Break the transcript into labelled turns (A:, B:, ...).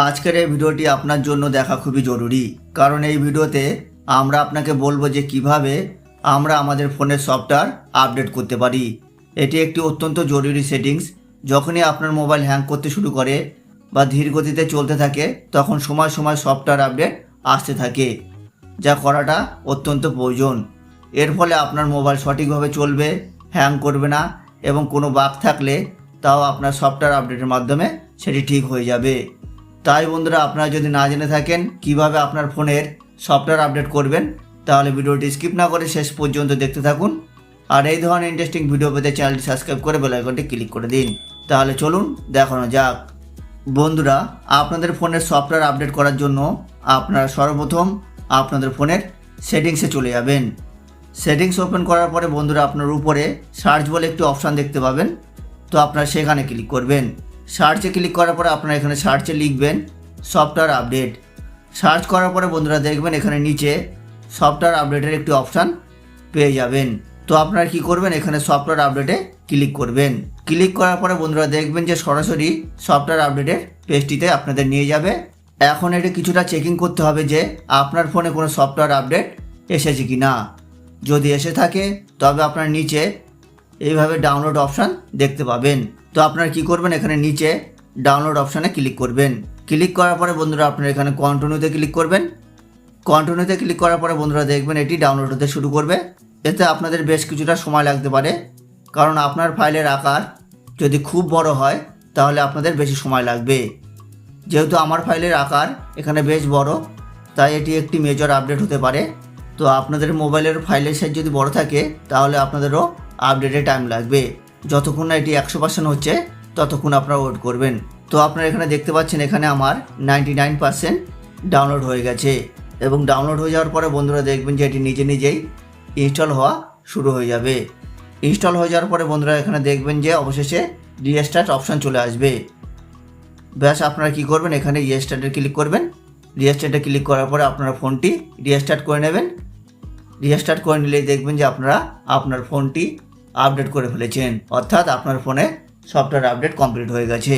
A: আজকের এই ভিডিওটি আপনার জন্য দেখা খুবই জরুরি, কারণ এই ভিডিওতে আমরা আপনাকে বলবো যে কিভাবে আমরা আমাদের ফোনের সফটওয়্যার আপডেট করতে পারি। এটি একটি অত্যন্ত জরুরি সেটিংস। যখনই আপনার মোবাইল হ্যাং করতে শুরু করে বা ধীর গতিতে চলতে থাকে, তখন সময় সময় সফটওয়্যার আপডেট আসতে থাকে, যা করাটা অত্যন্ত প্রয়োজন। এর ফলে আপনার মোবাইল সঠিকভাবে চলবে, হ্যাং করবে না এবং কোনো বাগ থাকলে তাও আপনার সফটওয়্যার আপডেটের মাধ্যমে সেটি ঠিক হয়ে যাবে। তাই বন্ধুরা, আপনারা যদি না জেনে থাকেন কিভাবে আপনার ফোনের সফটওয়্যার আপডেট করবেন, তাহলে ভিডিওটি স্কিপ না করে শেষ পর্যন্ত দেখতে থাকুন। আর এই ধরনের ইন্টারেস্টিং ভিডিও পেতে চ্যানেলটি সাবস্ক্রাইব করে বেল আইকনটি ক্লিক করে দিন। তাহলে চলুন দেখানো যাক। বন্ধুরা, আপনাদের ফোনের সফটওয়্যার আপডেট করার জন্য আপনারা সর্বপ্রথম আপনাদের ফোনের সেটিংসে চলে যাবেন। সেটিংস ওপেন করার পরে বন্ধুরা, আপনার উপরে সার্চ বলে একটি অপশান দেখতে পাবেন, তো আপনারা সেখানে ক্লিক করবেন। সার্চে ক্লিক করার পরে আপনারা এখানে সার্চে লিখবেন সফটওয়্যার আপডেট। সার্চ করার পরে বন্ধুরা দেখবেন এখানে নিচে সফটওয়্যার আপডেটের একটি অপশান পেয়ে যাবেন। তো আপনারা কি করবেন, এখানে সফটওয়্যার আপডেটে ক্লিক করবেন। ক্লিক করার পরে বন্ধুরা দেখবেন যে সরাসরি সফটওয়্যার আপডেটের পেজটিতে আপনাদের নিয়ে যাবে। এখন এটি কিছুটা চেকিং করতে হবে যে আপনার ফোনে কোনো সফটওয়্যার আপডেট এসেছে কি না। যদি এসে থাকে তবে আপনার নিচে এইভাবে ডাউনলোড অপশান দেখতে পাবেন। তো আপনারা কি করবেন, এখানে নিচে ডাউনলোড অপশানে ক্লিক করবেন। ক্লিক করার পরে বন্ধুরা আপনারা এখানে কন্টিনিউতে ক্লিক করবেন। কন্টিনিউতে ক্লিক করার পরে বন্ধুরা দেখবেন এটি ডাউনলোড হতে শুরু করবে। এতে আপনাদের বেশ কিছুটা সময় লাগতে পারে, কারণ আপনার ফাইলের আকার যদি খুব বড় হয় তাহলে আপনাদের বেশি সময় লাগবে। যেহেতু আমার ফাইলের আকার এখানে বেশ বড়, তাই এটি একটি মেজর আপডেট হতে পারে। তো আপনাদের মোবাইলের ফাইলের সাইজ যদি বড় থাকে তাহলে আপনাদেরও আপডেটে টাইম লাগবে। যতক্ষণ না এটি 100% হচ্ছে ততক্ষণ আপনারা ওয়েট করবেন। তো আপনারা এখানে দেখতে পাচ্ছেন এখানে আমার 99% ডাউনলোড হয়ে গেছে, এবং ডাউনলোড হয়ে যাওয়ার পরে বন্ধুরা দেখবেন যে এটি নিজে নিজেই ইনস্টল হওয়া শুরু হয়ে যাবে। ইনস্টল হয়ে যাওয়ার পরে বন্ধুরা এখানে দেখবেন যে অবশেষে রিস্টার্ট অপশান চলে আসবে। ব্যাস, আপনারা কি করবেন, এখানে রিস্টার্টে ক্লিক করবেন। রিস্টার্টে ক্লিক করার পরে আপনারা ফোনটি রিস্টার্ট করে নেবেন। রিস্টার্ট করে নিলেই দেখবেন যে আপনারা আপনার ফোনটি আপডেট করে ফেলেছেন, অর্থাৎ আপনার ফোনে সফটওয়্যার আপডেট কমপ্লিট হয়ে গেছে।